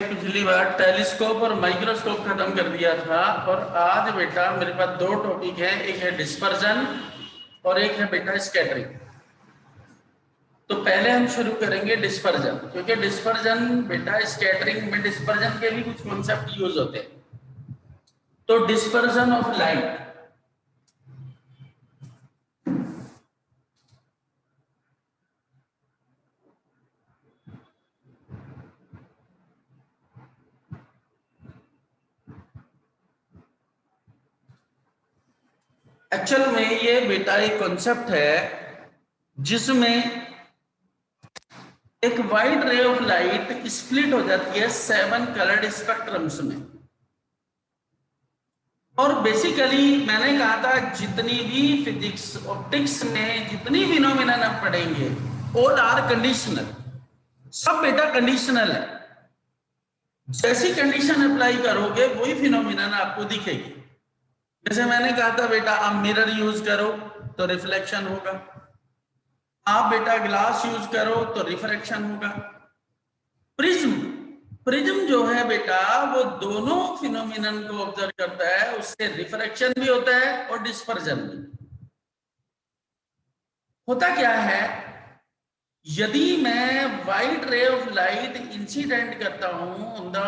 पिछली बार टेलीस्कोप और माइक्रोस्कोप खत्म कर दिया था और आज बेटा मेरे पास दो टॉपिक है, एक है डिस्पर्जन और एक है बेटा स्कैटरिंग। तो पहले हम शुरू करेंगे डिस्पर्जन, क्योंकि डिस्पर्जन बेटा स्कैटरिंग में डिस्पर्जन के भी कुछ कॉन्सेप्ट यूज होते हैं। तो डिस्पर्जन ऑफ लाइट, एक्चुअल में ये बेटा एक कॉन्सेप्ट है जिसमें एक wide ray of light split हो जाती है 7 कलर्ड स्पेक्ट्रम्स में। और बेसिकली मैंने कहा था जितनी भी फिजिक्स ऑप्टिक्स में जितनी फिनोमेना आप पढ़ेंगे ऑल आर कंडीशनल, सब बेटा कंडीशनल है। जैसी कंडीशन अप्लाई करोगे वही फिनोमेना आपको दिखेगी। जैसे मैंने कहा था बेटा आप मिरर यूज करो तो रिफ्लेक्शन होगा, आप बेटा ग्लास यूज करो तो रिफ्रैक्शन होगा। प्रिज्म जो है बेटा वो दोनों फिनोमिनन को ऑब्जर्व करता है, उससे रिफ्रैक्शन भी होता है और डिस्पर्जन भी होता। क्या है, यदि मैं wide ray of light incident करता हूं on the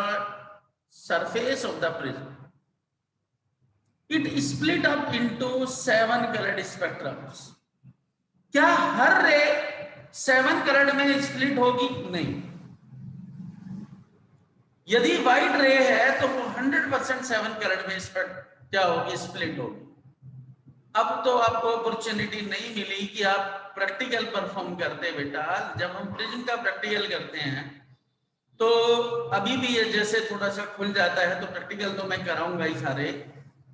surface of the prism, it split up into 7 coloured spectrums. क्या हर रे 7 कलर्ड में स्प्लिट होगी? नहीं। यदि वाइड रे है तो वो 100% 7 कलर्ड में क्या होगी? स्प्लिट होगी। अब तो आपको अपॉर्चुनिटी नहीं मिली कि आप प्रैक्टिकल परफॉर्म करते बेटा। जब हम प्रिज्म का प्रैक्टिकल करते हैं तो अभी भी ये जैसे थोड़ा सा खुल जाता है, तो प्रैक्टिकल तो मैं कराऊंगा ही सारे।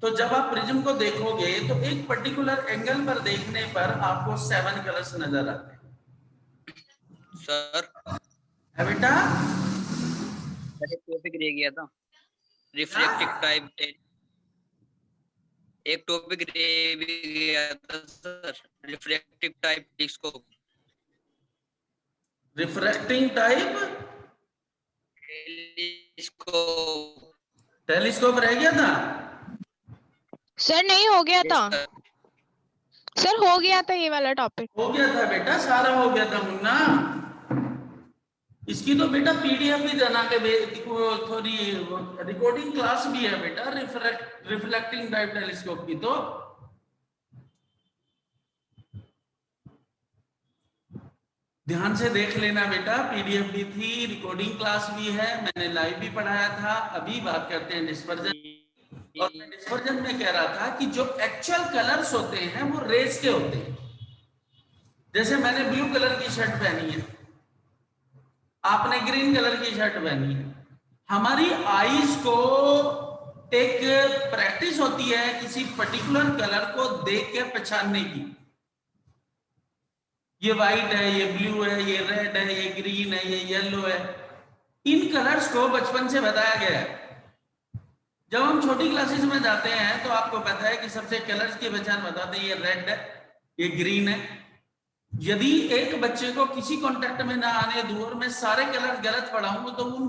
तो जब आप प्रिज्म को देखोगे तो एक पर्टिकुलर एंगल पर देखने पर आपको 7 कलर्स नजर आते हैं। सर है बेटा, एक टॉपिक रह गया था, रिफ्लेक्टिव टाइप। एक टॉपिक रह गया था sir, reflective type telescope. Refracting type telescope रह गया था सर। नहीं हो गया था सर, हो गया था ये वाला टॉपिक। हो गया था बेटा, सारा हो गया था मुन्ना। इसकी तो बेटा पीडीएफ भी बना के थोड़ी रिकॉर्डिंग क्लास भी है बेटा रिफ्लेक्टिंग टाइप टेलीस्कोप की। तो ध्यान से देख लेना बेटा, पीडीएफ भी थी, रिकॉर्डिंग क्लास भी है, मैंने लाइव भी पढ़ाया था। अभी बात करते हैं डिस्पर्जन। और मैं डिस्पर्जन में कह रहा था कि जो एक्चुअल कलर्स होते हैं वो रेस के होते हैं। जैसे मैंने ब्लू कलर की शर्ट पहनी है, आपने ग्रीन कलर की शर्ट पहनी है। हमारी आईज को एक प्रैक्टिस होती है किसी पर्टिकुलर कलर को देख के पहचानने की। ये व्हाइट है, ये ब्लू है, ये रेड है, ये ग्रीन है, ये येलो है। इन कलर्स को बचपन से बताया गया है। जब हम छोटी क्लासेस में जाते हैं तो आपको पता है कि सबसे कलर्स की पहचान बताते हैं, ये रेड है, ये ग्रीन है। यदि एक बच्चे को किसी कॉन्टेक्ट में ना आने दूं और मैं सारे कलर गलत पढ़ाऊंगा तो उन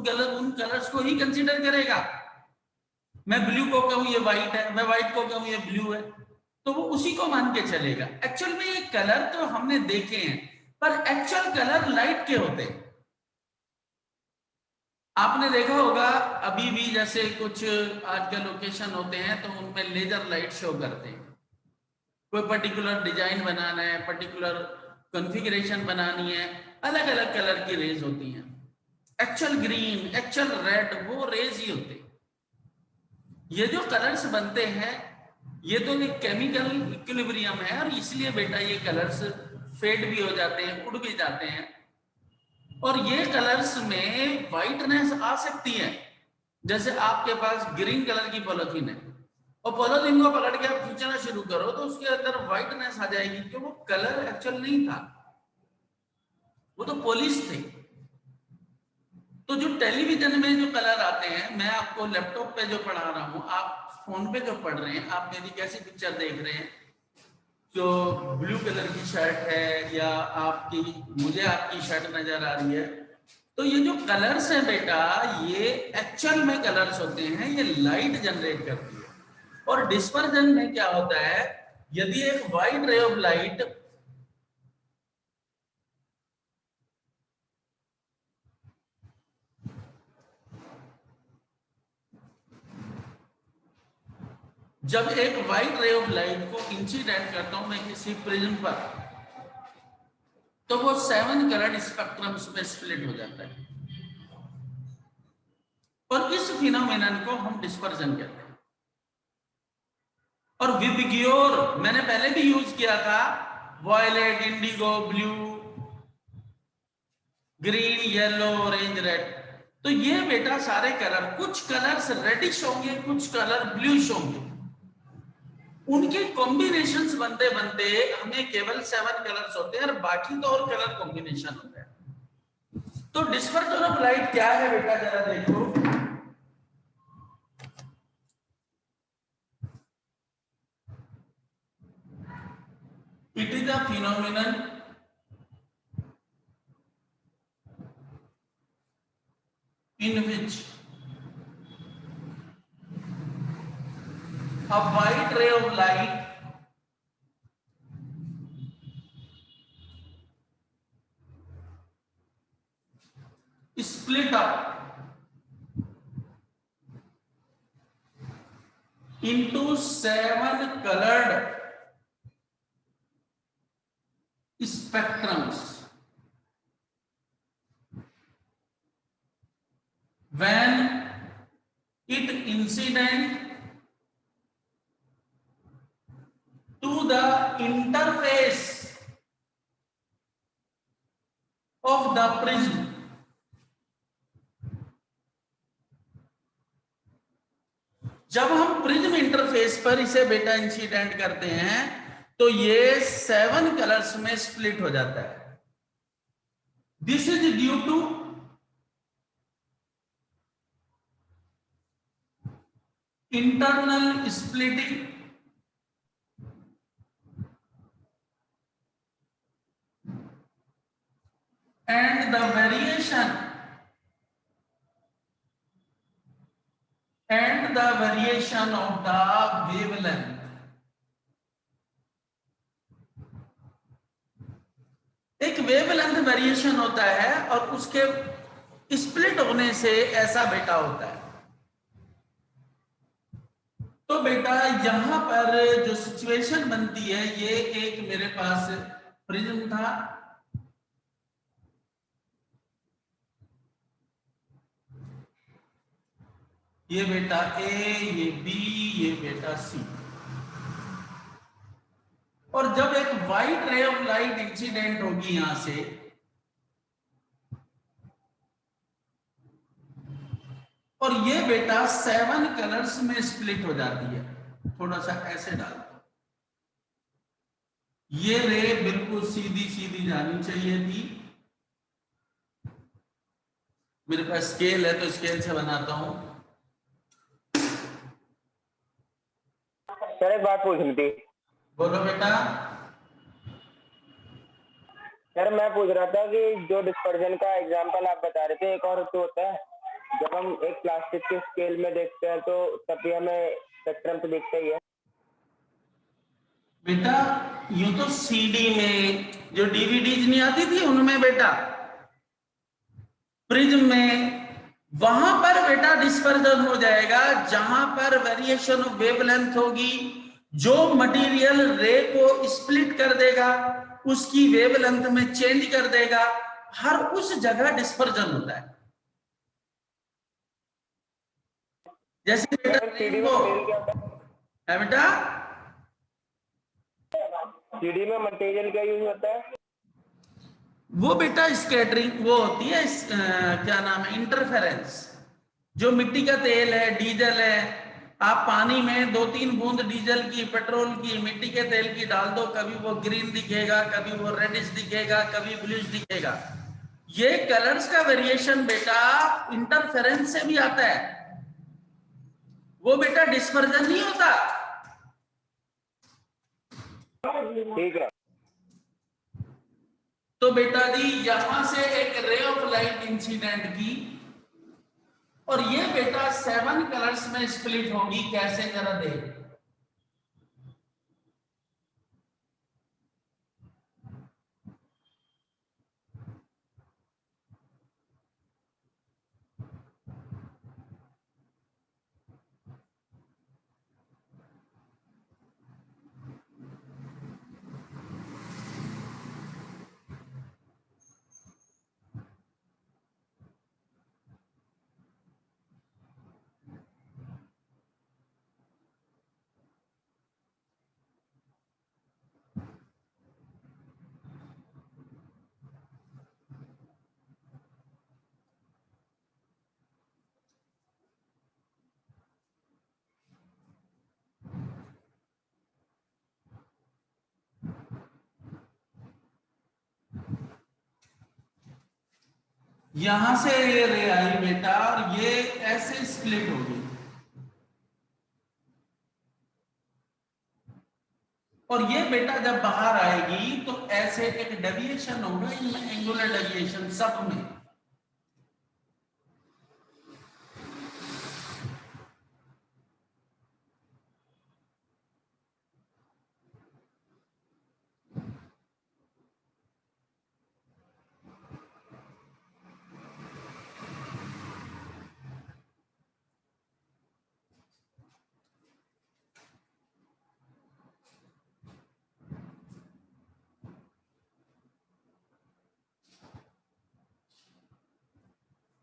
कलर्स को ही कंसीडर करेगा। मैं ब्लू को कहूं ये व्हाइट है, मैं व्हाइट को कहूं ये ब्लू है, तो वो उसी को मान के चलेगा। एक्चुअल में ये कलर तो हमने देखे हैं, पर एक्चुअल कलर लाइट के होते हैं। आपने देखा होगा अभी भी जैसे कुछ आजकल लोकेशन होते हैं तो उनमें लेजर लाइट शो करते हैं। कोई पर्टिकुलर डिजाइन बनाना है, पर्टिकुलर कॉन्फ़िगरेशन बनानी है, अलग अलग कलर की रेज होती हैं। एक्चुअल ग्रीन, एक्चुअल रेड, वो रेज ही होते हैं। ये जो कलर्स बनते हैं ये तो एक केमिकल इक्विलिब्रियम है, और इसलिए बेटा ये कलर्स फेड भी हो जाते हैं, उड़ भी जाते हैं। और ये कलर्स में वाइटनेस आ सकती है। जैसे आपके पास ग्रीन कलर की पॉलिथीन है और पॉलिथीन को पकड़ के आप खींचना शुरू करो तो उसके अंदर वाइटनेस आ जाएगी, क्योंकि वो कलर एक्चुअल नहीं था, वो तो पॉलिश थे। तो जो टेलीविजन में जो कलर आते हैं, मैं आपको लैपटॉप पे जो पढ़ा रहा हूं, आप फोन पे जो पढ़ रहे हैं, आप मेरी कैसी पिक्चर देख रहे हैं, जो ब्लू कलर की शर्ट है या मुझे आपकी शर्ट नजर आ रही है, तो ये जो कलर्स हैं बेटा, ये एक्चुअल में कलर्स होते हैं, ये लाइट जनरेट करती है। और डिस्पर्जन में क्या होता है, यदि एक वाइड रे ऑफ लाइट जब एक वाइड रे ऑफ लाइट को इंसिडेंट करता हूं मैं किसी प्रिज्म पर, तो वो 7 कलर्ड स्पेक्ट्रम्स में स्प्लिट हो जाता है, और इस फिनोमेनन को हम डिस्पर्जन कहते हैं। और विबग्योर मैंने पहले भी यूज किया था, violet, indigo, blue, green, yellow, orange, red. तो ये बेटा सारे कलर, कुछ कलर्स रेडिश होंगे, कुछ कलर ब्लूइश होंगे, उनके कॉम्बिनेशंस बनते बनते हमें केवल 7 कलर्स होते हैं, और बाकी तो और कलर कॉम्बिनेशन होते हैं। तो डिस्पर्जन ऑफ लाइट क्या है बेटा, जरा देखो। It is a phenomenon in which a white ray of light is split up into 7 colored spectrums when it incident to the interface of the prism. जब हम प्रिज्म इंटरफेस पर इसे बेटा इंसिडेंट करते हैं तो ये 7 कलर्स में स्प्लिट हो जाता है। This is due to internal splitting and the variation of the wavelength. एक वेवलेंथ वेरिएशन होता है और उसके स्प्लिट होने से ऐसा बेटा होता है। तो बेटा यहां पर जो सिचुएशन बनती है, ये एक मेरे पास प्रिज्म था, ये बेटा ए, ये बी, ये बेटा सी। और जब एक white ray of light incident होगी यहां से, और ये बेटा 7 कलर्स में स्प्लिट हो जाती है। थोड़ा सा ऐसे डाल दो, ये रे बिल्कुल सीधी सीधी जानी चाहिए थी। मेरे पास स्केल है तो स्केल से बनाता हूं। सर एक बात पूछनी थी। बोलो बेटा। सर मैं पूछ रहा था कि जो डिस्पर्जन का एग्जांपल आप बता रहे थे, एक और तो होता है जब हम एक प्लास्टिक के स्केल में देखते हैं तो तब भी हमें स्पेक्ट्रम तो दिखता ही है। बेटा यूं तो सीडी में जो डीवीडीज नहीं आती थी उनमें बेटा, प्रिज्म में, वहां पर बेटा डिस्पर्जन हो जाएगा जहां पर वेरिएशन ऑफ वेवलेंथ होगी। जो मटेरियल रे को स्प्लिट कर देगा उसकी वेवलेंथ में चेंज कर देगा, हर उस जगह डिस्पर्जन होता है। जैसे बेटा रेनबो है बेटा, सीडी में मटेरियल क्या यूज होता है? वो बेटा स्कैटरिंग वो होती है, क्या नाम है, इंटरफेरेंस। जो मिट्टी का तेल है, डीजल है, आप पानी में 2-3 बूंद डीजल की, पेट्रोल की, मिट्टी के तेल की डाल दो, कभी वो ग्रीन दिखेगा, कभी वो रेडिश दिखेगा, कभी ब्लूइश दिखेगा। ये कलर्स का वेरिएशन बेटा इंटरफेरेंस से भी आता है, वो बेटा डिस्पर्जन नहीं होता। ठीक है। तो बेटा जी यहां से एक रे ऑफ लाइट इंसिडेंट की और ये बेटा 7 कलर्स में स्प्लिट होगी, कैसे जरा देख। यहां से ये रे आई बेटा और ये ऐसे स्प्लिट होगी और ये बेटा जब बाहर आएगी तो ऐसे एक डेविएशन होगा, इनमें एंगुलर डेविएशन सब में।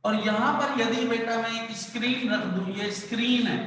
और यहां पर यदि बेटा मैं एक स्क्रीन रख दूं, ये स्क्रीन है,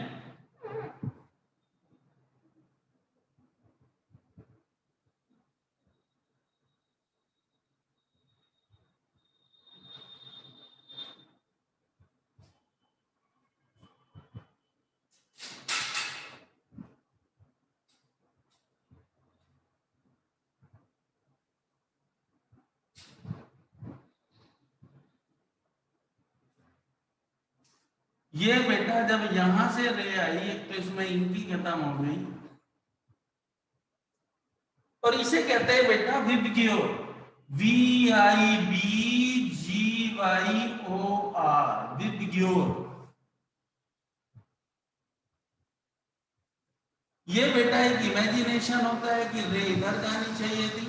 ये बेटा जब यहां से रे आई, एक तो इसमें इनकी खत्म हो गई और इसे कहते हैं बेटा विबग्योर, VIBGYOR, विबग्योर। ये बेटा एक इमेजिनेशन होता है कि रे इधर जानी चाहिए थी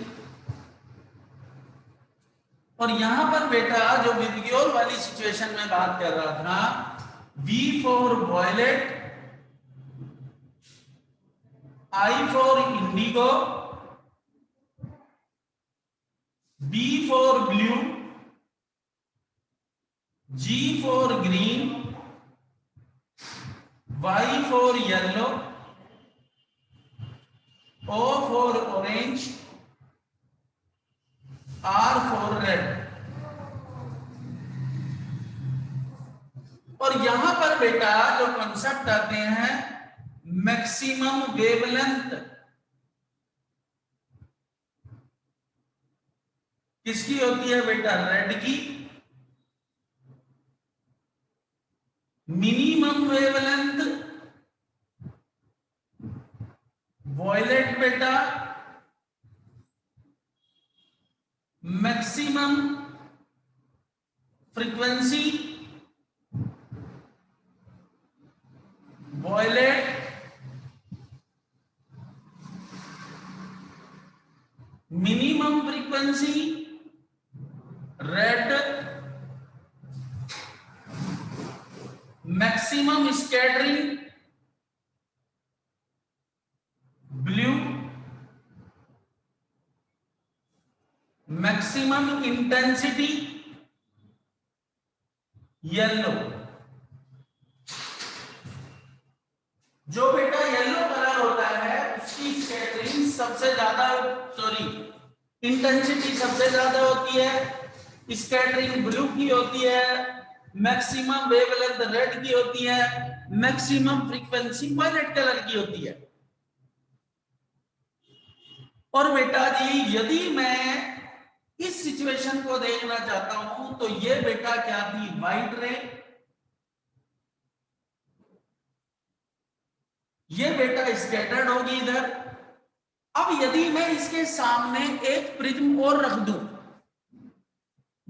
और यहां पर बेटा जो विबग्योर वाली सिचुएशन में बात कर रहा था, V for violet, I for indigo, B for blue, G for green, Y for yellow, O for orange, R for red। और यहां पर बेटा जो कॉन्सेप्ट आते हैं मैक्सिमम वेवलेंथ, किसकी होती है बेटा? रेड की। मिनिमम वेवलेंथ वॉयलेट बेटा। Maximum frequency violet. Minimum frequency red. Maximum scattering blue. Maximum intensity yellow. जो बेटा येलो कलर होता है उसकी स्कैटरिंग सबसे ज्यादा, सॉरी इंटेंसिटी सबसे ज्यादा होती है, स्कैटरिंग ब्लू की होती है, मैक्सिमम वेवलेंथ रेड की होती है, मैक्सिमम फ्रीक्वेंसी वायलेट कलर की होती है। और बेटा जी यदि मैं इस सिचुएशन को देखना चाहता हूं तो ये बेटा क्या थी? वाइट रे। ये बेटा स्कैटर्ड होगी इधर। अब यदि मैं इसके सामने एक प्रिज्म और रख दूं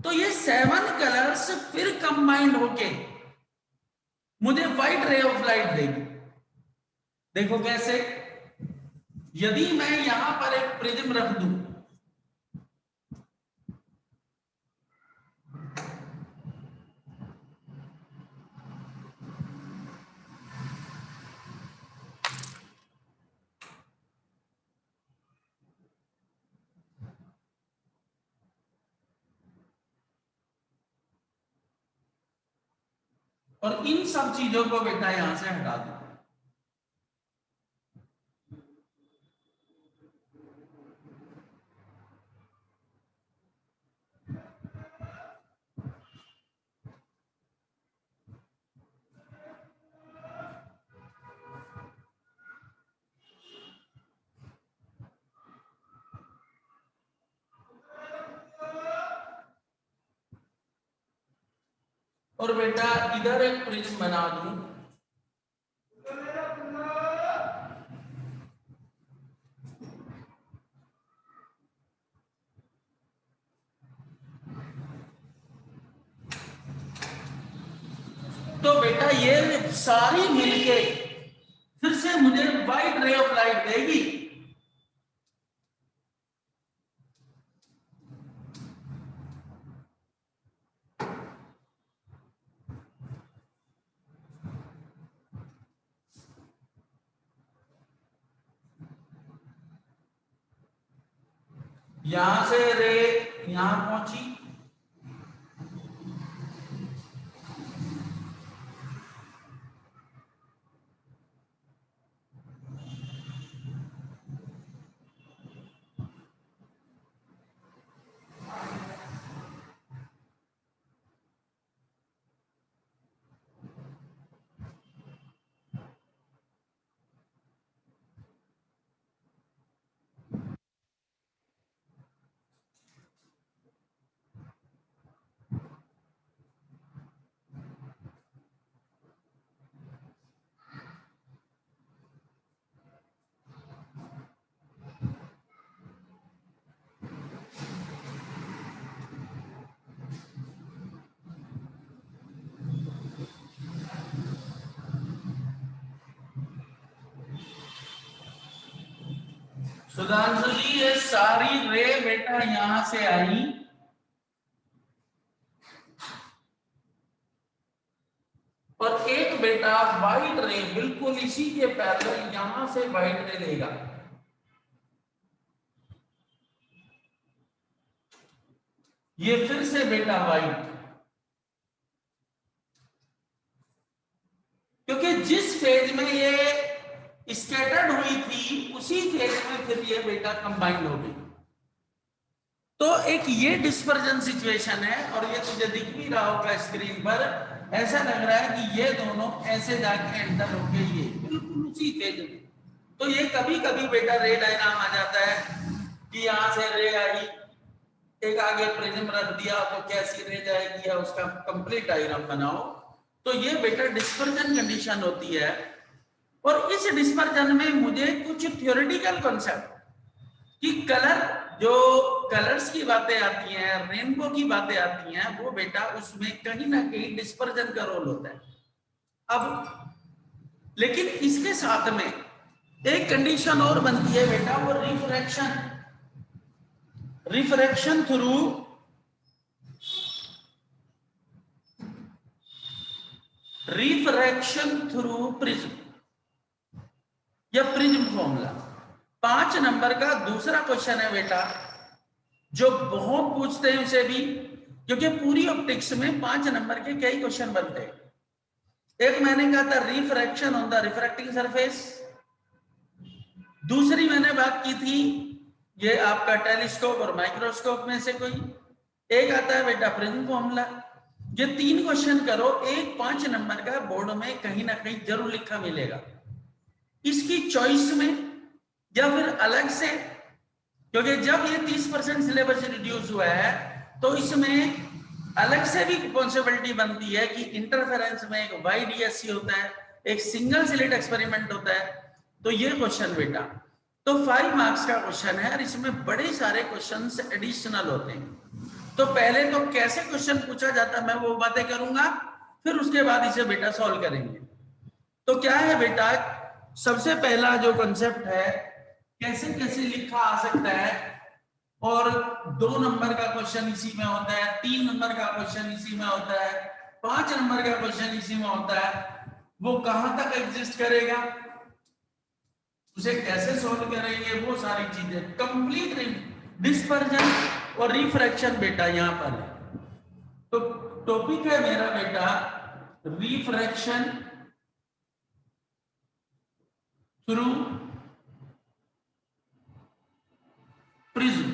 तो ये 7 कलर्स फिर कंबाइंड होके मुझे व्हाइट रे ऑफ लाइट देगी। देखो कैसे, यदि मैं यहां पर एक प्रिज्म रख दूं, और इन सब चीजों को बेटा यहां से हटा दो, और बेटा इधर एक प्रिज्म बना दूं, तो बेटा ये सारी मिलके फिर से मुझे व्हाइट रे ऑफ लाइट देगी। यहां से रे यहां पहुंची, सुधांशु जी ये सारी रे बेटा यहां से आई और एक बेटा व्हाइट रे बिल्कुल इसी के पैरेलल यहां से व्हाइट रे देगा। ये फिर से बेटा व्हाइट, क्योंकि जिस फेज में ये स्कैटर्ड हुई थी उसी फेज में फिर ये बेटा कंबाइंड हो गई। तो एक ये डिस्पर्जन सिचुएशन है और ये तुझे दिख भी रहा होगा स्क्रीन पर, ऐसा लग रहा है कि ये दोनों ऐसे जाके एंटर हो गए, ये बिल्कुल उसी फेज में। तो ये कभी कभी बेटा रे डायग्राम आ जाता है कि यहां से रे आई, एक आगे प्रिज्म रख दिया तो कैसी रे जाएगी या उसका कंप्लीट डायग्राम बनाओ। तो ये बेटा डिस्पर्जन कंडीशन होती है और इस डिस्पर्जन में मुझे कुछ थ्योरेटिकल कॉन्सेप्ट कि कलर, जो कलर्स की बातें आती हैं, रेनबो की बातें आती हैं, वो बेटा उसमें कहीं ना कहीं डिस्पर्जन का रोल होता है। अब लेकिन इसके साथ में एक कंडीशन और बनती है बेटा, वो रिफ्रैक्शन, रिफ्रैक्शन थ्रू प्रिज्म या प्रिज्म फॉर्मूला। 5 नंबर का दूसरा क्वेश्चन है बेटा, जो बहुत पूछते हैं उसे भी, क्योंकि पूरी ऑप्टिक्स में 5 नंबर के कई क्वेश्चन बनते हैं। एक मैंने कहा था refraction on the refracting surface, दूसरी मैंने बात की थी ये आपका टेलीस्कोप और माइक्रोस्कोप में से कोई एक आता है बेटा प्रिज्म फॉर्मूला। ये 3 क्वेश्चन करो, एक 5 नंबर का बोर्ड में कहीं ना कहीं जरूर लिखा मिलेगा। इसकी चॉइस में या फिर अलग से, क्योंकि जब ये 30% सिलेबस रिड्यूस हुआ है तो इसमें अलग से भी पॉसिबिलिटी बनती है कि इंटरफेरेंस में एक YDSC होता है, एक सिंगल स्लिट एक्सपेरिमेंट होता है। तो ये क्वेश्चन बेटा तो 5 मार्क्स का क्वेश्चन है और इसमें बड़े सारे क्वेश्चंस एडिशनल होते हैं। तो पहले तो कैसे क्वेश्चन पूछा जाता है मैं वो बातें करूंगा, फिर उसके बाद इसे बेटा सॉल्व करेंगे। तो क्या है बेटा, सबसे पहला जो कंसेप्ट है, कैसे कैसे लिखा आ सकता है, और 2 नंबर का क्वेश्चन इसी में होता है, 3 नंबर का क्वेश्चन इसी में होता है, 5 नंबर का क्वेश्चन इसी में होता है, वो कहां तक एग्जिस्ट करेगा, उसे कैसे सॉल्व करेंगे, वो सारी चीजें कंप्लीट डिस्पर्जन और रिफ्रैक्शन बेटा यहां पर है। तो टॉपिक है मेरा बेटा रिफ्रैक्शन थ्रू प्रिज्म,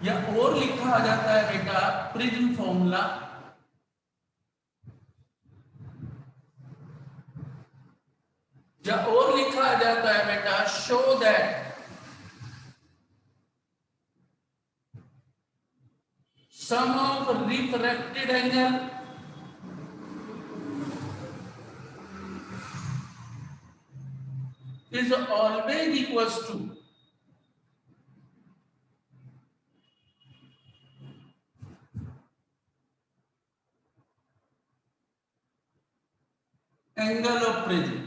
या और लिखा आ जाता है बेटा प्रिज्म फॉर्मूला, या और लिखा आ जाता है बेटा show that sum of refracted angle is always equals to angle of prism।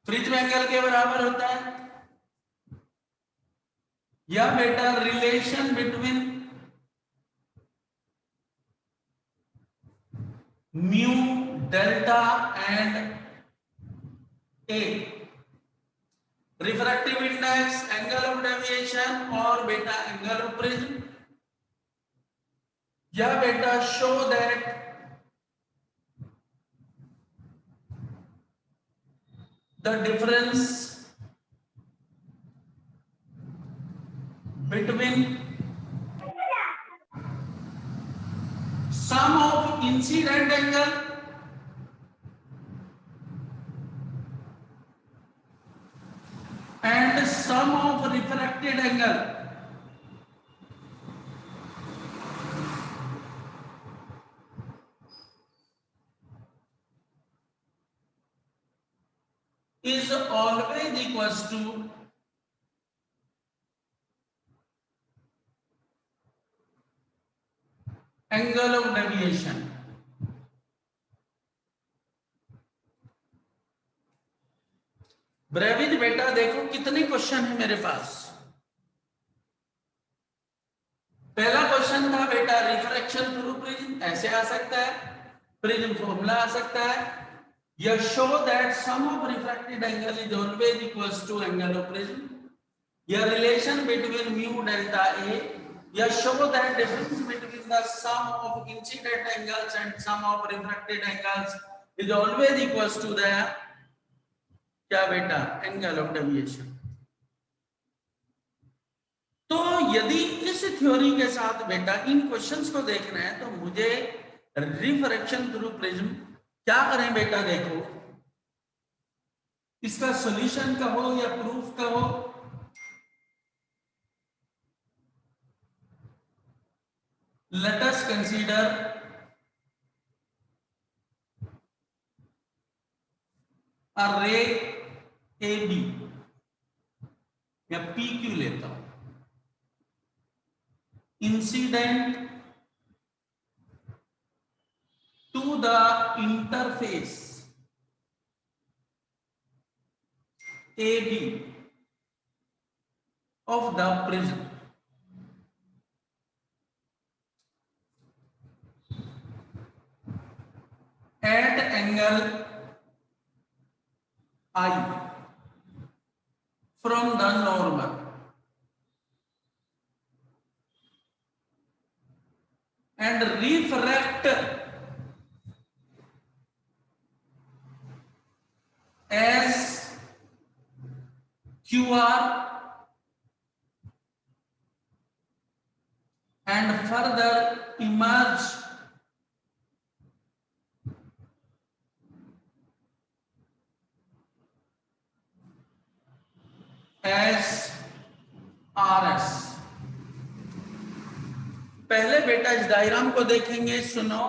Prism angle के बराबर होता है, या बेटा relation between mu delta and A, refractive index, angle of deviation और बेटा एंगल ऑफ प्रिज्म, या बेटा show that the difference between sum of incident angle and sum of refracted angle is always equals to angle of deviation। ब्रेविज बेटा देखो कितने question है मेरे पास। पहला क्वेश्चन था बेटा रिफ्रैक्शन थ्रू प्रिज्म, ऐसे आ सकता है, प्रिज्म फॉर्मूला आ सकता है, या show that sum of refracted angle is always equals to angle of prism, या relation between mu delta A, या show that difference between the sum of incident angles and sum of refracted angles is always equals to the क्या बेटा angle of deviation. तो यदि इस theory के साथ बेटा इन क्वेश्चंस को देखना है तो मुझे रिफ्रैक्शन थ्रू प्रिज्म क्या करें बेटा, देखो इसका सॉल्यूशन कहो या प्रूफ कहो, let us consider a ray AB या PQ लेता हूं, incident to the interface AB of the prism at angle I from the normal and refract as QR and further emerge as RS। पहले बेटा इस diagram को देखेंगे, सुनो,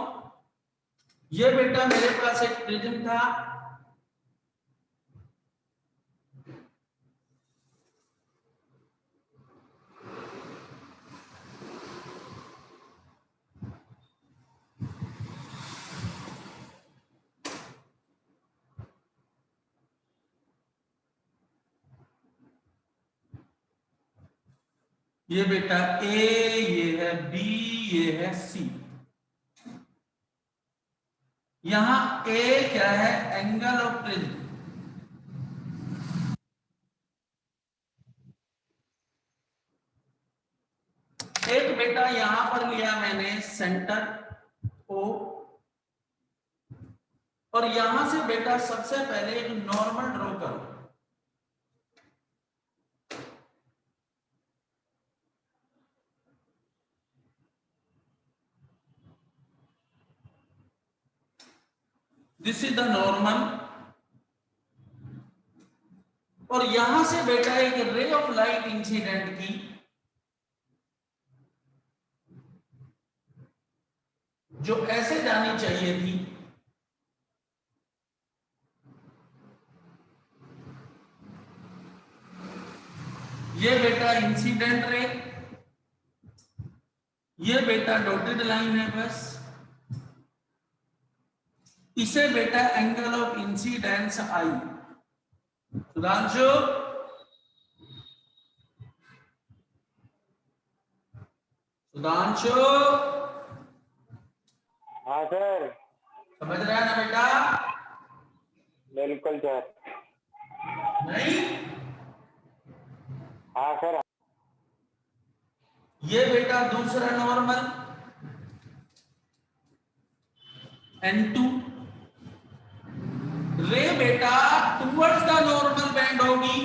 ये बेटा मेरे पास एक प्रिज्म था, ये बेटा ए, ये है बी, ये है सी। यहां ए क्या है? Angle of prism. एक बेटा यहां पर लिया मैंने सेंटर ओ, और यहां से बेटा सबसे पहले एक नॉर्मल ड्रॉ करो। दिस इज द नॉर्मल, और यहां से बेटा एक रे ऑफ लाइट इंसिडेंट की जो ऐसे जानी चाहिए थी, ये बेटा इंसिडेंट रे, ये बेटा डॉटेड लाइन है बस। इसे बेटा एंगल ऑफ इंसिडेंस आई। सुधांशु, सुधांशु हाँ सर। समझ रहा है ना बेटा? बिल्कुल सर। नहीं? हाँ सर। ये बेटा दूसरा नॉर्मल N2 रे बेटा टुवर्ड्स द नॉर्मल बैंड होगी,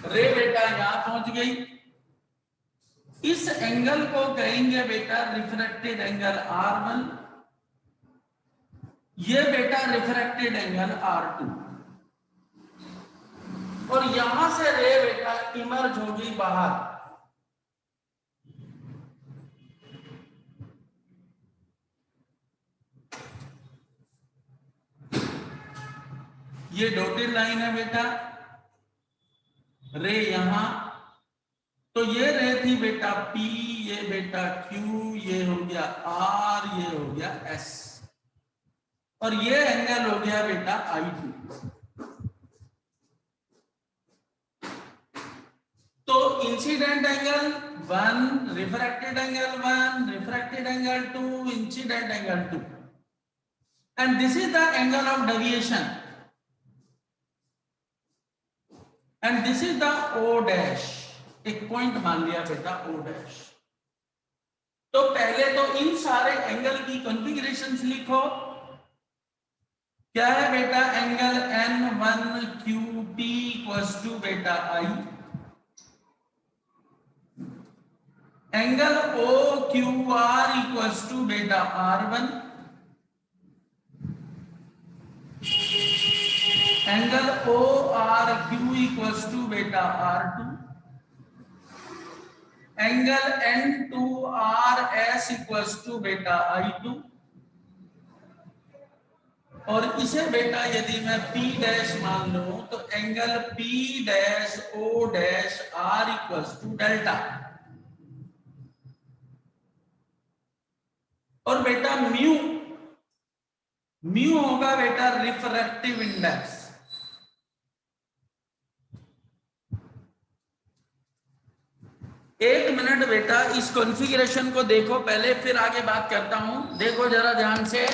रे बेटा यहां पहुंच गई। इस एंगल को कहेंगे बेटा रिफ्रैक्टेड एंगल R1, ये बेटा रिफ्रैक्टेड एंगल R2, और यहां से रे बेटा इमर्ज होगी बाहर। ये डॉटेड लाइन है बेटा, रे यहां, तो ये रे थी बेटा P, ये बेटा Q, ये हो गया R, ये हो गया S, और ये एंगल हो गया बेटा I2। तो incident angle 1, refracted angle 1, refracted angle 2, incident angle 2, and this is the angle of deviation, and this is the O dash. एक पॉइंट मान लिया बेटा O डैश। तो पहले तो इन सारे एंगल की कॉन्फ़िगरेशंस लिखो। क्या है बेटा? एंगल N1QP इक्वल्स टू बेटा I, angle OQR equals to बेटा R1, angle ORQ equals to बेटा R2, angle N2RS equals to बेटा I2, और इसे बेटा यदि मैं P डैश मान लूं तो angle P dash O dash R equals to delta, और बेटा म्यू होगा बेटा रिफ्रैक्टिव इंडेक्स। एक मिनट बेटा इस कॉन्फ़िगरेशन को देखो पहले, फिर आगे बात करता हूं। देखो जरा ध्यान से,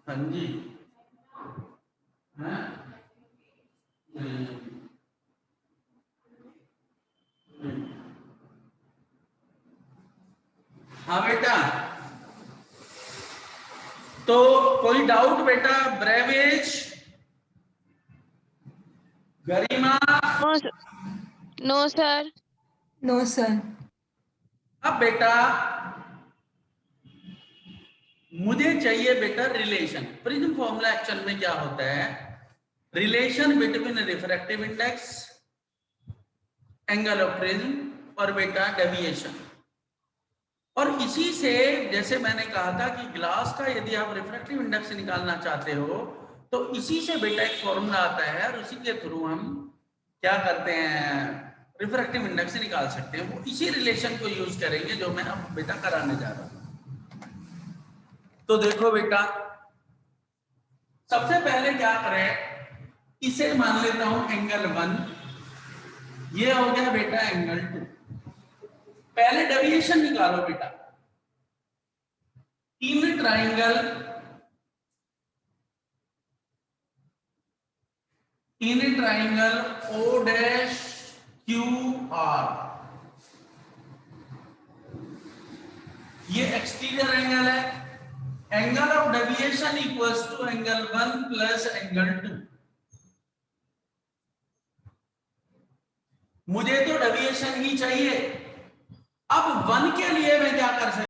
हाँ जी, हाँ बेटा, तो कोई डाउट बेटा? ब्रेवेज Garima, no sir. No sir. अब बेटा मुझे चाहिए बेटा रिलेशन। प्रिज्म फॉर्मूला एक्चुअल में क्या होता है, relation between refractive index, angle of prism और बेटा डेविएशन। और इसी से जैसे मैंने कहा था कि ग्लास का यदि आप रिफ्रैक्टिव इंडेक्स निकालना चाहते हो तो इसी से बेटा एक फॉर्मूला आता है और उसी के थ्रू हम क्या करते हैं, रिफ्रैक्टिव इंडेक्स निकाल सकते हैं। वो इसी रिलेशन को यूज करेंगे जो मैं अब बेटा कराने जा रहा हूं। तो देखो बेटा, सबसे पहले क्या करें, इसे मान लेता हूं एंगल 1, ये हो गया बेटा एंगल 2। पहले डेविएशन निकालो बेटा। In triangle O dash Q R, ये एक्सटीरियर एंगल है। Angle of deviation equals to angle 1 plus angle 2। मुझे तो डेविएशन ही चाहिए। अब 1 के लिए मैं क्या कर सकता